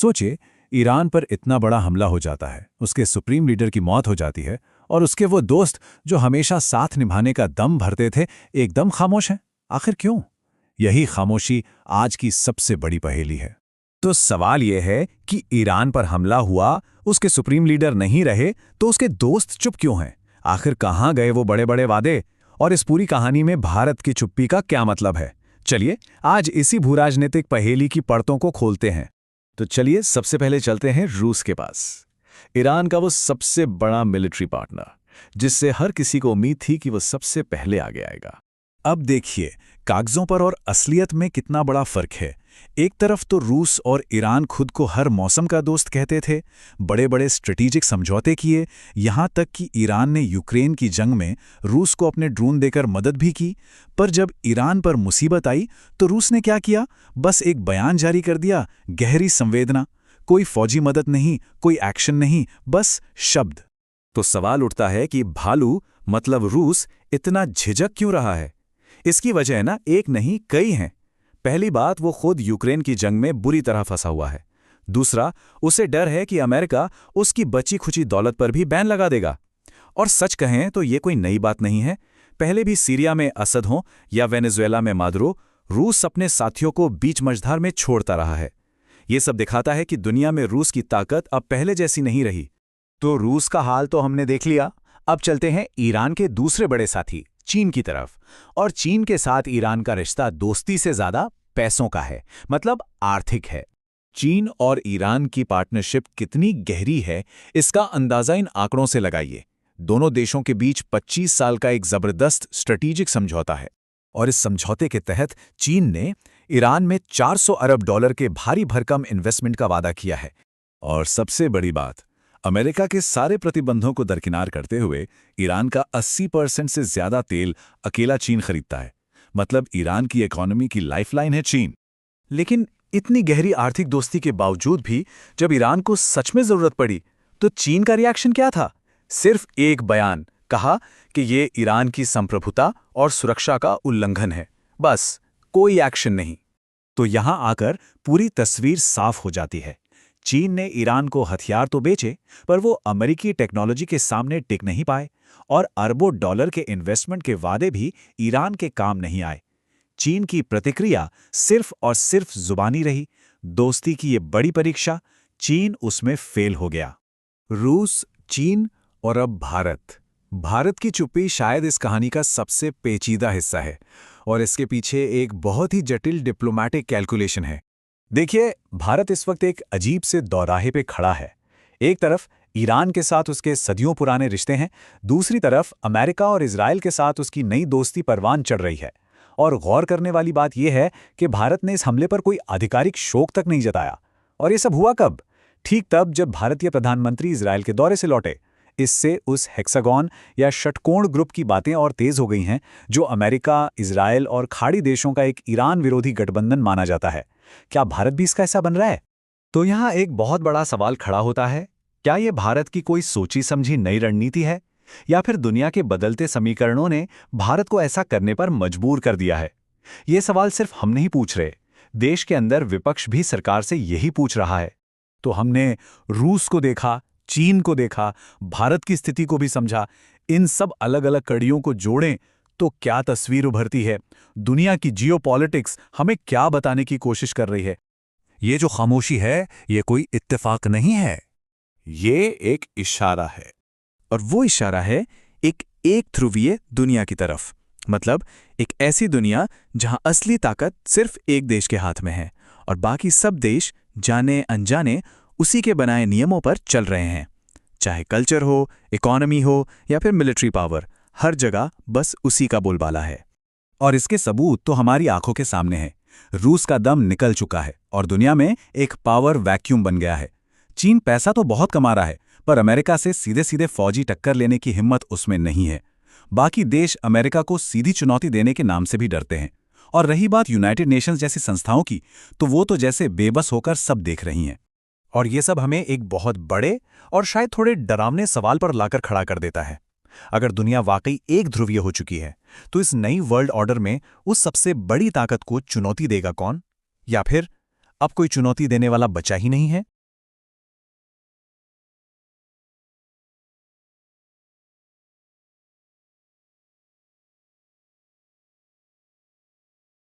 सोचिए, ईरान पर इतना बड़ा हमला हो जाता है, उसके सुप्रीम लीडर की मौत हो जाती है, और उसके वो दोस्त जो हमेशा साथ निभाने का दम भरते थे, एकदम खामोश हैं। आखिर क्यों? यही खामोशी आज की सबसे बड़ी पहेली है। तो सवाल यह है कि ईरान पर हमला हुआ, उसके सुप्रीम लीडर नहीं रहे, तो उसके दोस्त चुप क्यों हैं? आखिर कहाँ गए वो बड़े बड़े वादे? और इस पूरी कहानी में भारत की चुप्पी का क्या मतलब है? चलिए आज इसी भूराजनीतिक पहेली की परतों को खोलते हैं। तो चलिए सबसे पहले चलते हैं रूस के पास। ईरान का वो सबसे बड़ा मिलिट्री पार्टनर, जिससे हर किसी को उम्मीद थी कि वो सबसे पहले आगे आएगा। अब देखिए, कागजों पर और असलियत में कितना बड़ा फर्क है। एक तरफ तो रूस और ईरान खुद को हर मौसम का दोस्त कहते थे, बड़े बड़े स्ट्रेटेजिक समझौते किए, यहाँ तक कि ईरान ने यूक्रेन की जंग में रूस को अपने ड्रोन देकर मदद भी की। पर जब ईरान पर मुसीबत आई तो रूस ने क्या किया? बस एक बयान जारी कर दिया, गहरी संवेदना। कोई फौजी मदद नहीं, कोई एक्शन नहीं, बस शब्द। तो सवाल उठता है कि भालू मतलब रूस इतना झिझक क्यों रहा है? इसकी वजह ना एक नहीं कई हैं। पहली बात, वो खुद यूक्रेन की जंग में बुरी तरह फंसा हुआ है। दूसरा, उसे डर है कि अमेरिका उसकी बची खुची दौलत पर भी बैन लगा देगा। और सच कहें तो ये कोई नई बात नहीं है। पहले भी सीरिया में असद हो या वेनेजुएला में मादुरो, रूस अपने साथियों को बीच मझधार में छोड़ता रहा है। ये सब दिखाता है कि दुनिया में रूस की ताकत अब पहले जैसी नहीं रही। तो रूस का हाल तो हमने देख लिया। अब चलते हैं ईरान के दूसरे बड़े साथी चीन की तरफ। और चीन के साथ ईरान का रिश्ता दोस्ती से ज्यादा पैसों का है, मतलब आर्थिक है। चीन और ईरान की पार्टनरशिप कितनी गहरी है, इसका अंदाजा इन आंकड़ों से लगाइए। दोनों देशों के बीच 25 साल का एक जबरदस्त स्ट्रेटेजिक समझौता है। और इस समझौते के तहत चीन ने ईरान में $400 अरब के भारी भरकम इन्वेस्टमेंट का वादा किया है। और सबसे बड़ी बात, अमेरिका के सारे प्रतिबंधों को दरकिनार करते हुए ईरान का 80% से ज्यादा तेल अकेला चीन खरीदता है। मतलब ईरान की इकोनॉमी की लाइफलाइन है चीन। लेकिन इतनी गहरी आर्थिक दोस्ती के बावजूद भी जब ईरान को सच में जरूरत पड़ी तो चीन का रिएक्शन क्या था? सिर्फ एक बयान, कहा कि ये ईरान की संप्रभुता और सुरक्षा का उल्लंघन है। बस, कोई एक्शन नहीं। तो यहां आकर पूरी तस्वीर साफ हो जाती है। चीन ने ईरान को हथियार तो बेचे, पर वो अमेरिकी टेक्नोलॉजी के सामने टिक नहीं पाए, और अरबों डॉलर के इन्वेस्टमेंट के वादे भी ईरान के काम नहीं आए। चीन की प्रतिक्रिया सिर्फ और सिर्फ जुबानी रही। दोस्ती की ये बड़ी परीक्षा, चीन उसमें फेल हो गया। रूस, चीन और अब भारत। भारत की चुप्पी शायद इस कहानी का सबसे पेचीदा हिस्सा है, और इसके पीछे एक बहुत ही जटिल डिप्लोमैटिक कैलकुलेशन है। देखिए, भारत इस वक्त एक अजीब से दौराहे पे खड़ा है। एक तरफ ईरान के साथ उसके सदियों पुराने रिश्ते हैं, दूसरी तरफ अमेरिका और इजराइल के साथ उसकी नई दोस्ती परवान चढ़ रही है। और गौर करने वाली बात यह है कि भारत ने इस हमले पर कोई आधिकारिक शोक तक नहीं जताया। और ये सब हुआ कब? ठीक तब जब भारतीय प्रधानमंत्री इजराइल के दौरे से लौटे। इससे उस हेक्सागॉन या षटकोण ग्रुप की बातें और तेज हो गई हैं, जो अमेरिका, इजराइल और खाड़ी देशों का एक ईरान विरोधी गठबंधन माना जाता है। क्या भारत भी इसका हिस्सा बन रहा है? तो यहाँ एक बहुत बड़ा सवाल खड़ा होता है, क्या ये भारत की कोई सोची समझी नई रणनीति है, या फिर दुनिया के बदलते समीकरणों ने भारत को ऐसा करने पर मजबूर कर दिया है? ये सवाल सिर्फ हम नहीं पूछ रहे, देश के अंदर विपक्ष भी सरकार से यही पूछ रहा है। तो हमने रूस को देखा, चीन को देखा, भारत की स्थिति को भी समझा। इन सब अलग अलग कड़ियों को जोड़ें तो क्या तस्वीर उभरती है? दुनिया की जियोपॉलिटिक्स हमें क्या बताने की कोशिश कर रही है? ये जो खामोशी है, ये कोई इत्तेफाक नहीं है, ये एक इशारा है। और वो इशारा है एक ध्रुवीय दुनिया की तरफ। मतलब एक ऐसी दुनिया जहां असली ताकत सिर्फ एक देश के हाथ में है, और बाकी सब देश जाने अनजाने उसी के बनाए नियमों पर चल रहे हैं। चाहे कल्चर हो, इकोनॉमी हो या फिर मिलिट्री पावर, हर जगह बस उसी का बोलबाला है। और इसके सबूत तो हमारी आंखों के सामने हैं। रूस का दम निकल चुका है और दुनिया में एक पावर वैक्यूम बन गया है। चीन पैसा तो बहुत कमा रहा है, पर अमेरिका से सीधे सीधे फौजी टक्कर लेने की हिम्मत उसमें नहीं है। बाकी देश अमेरिका को सीधी चुनौती देने के नाम से भी डरते हैं। और रही बात यूनाइटेड नेशंस जैसी संस्थाओं की, तो वो तो जैसे बेबस होकर सब देख रही हैं। और ये सब हमें एक बहुत बड़े और शायद थोड़े डरावने सवाल पर लाकर खड़ा कर देता है। अगर दुनिया वाकई एक ध्रुवीय हो चुकी है, तो इस नई वर्ल्ड ऑर्डर में उस सबसे बड़ी ताकत को चुनौती देगा कौन? या फिर अब कोई चुनौती देने वाला बचा ही नहीं है।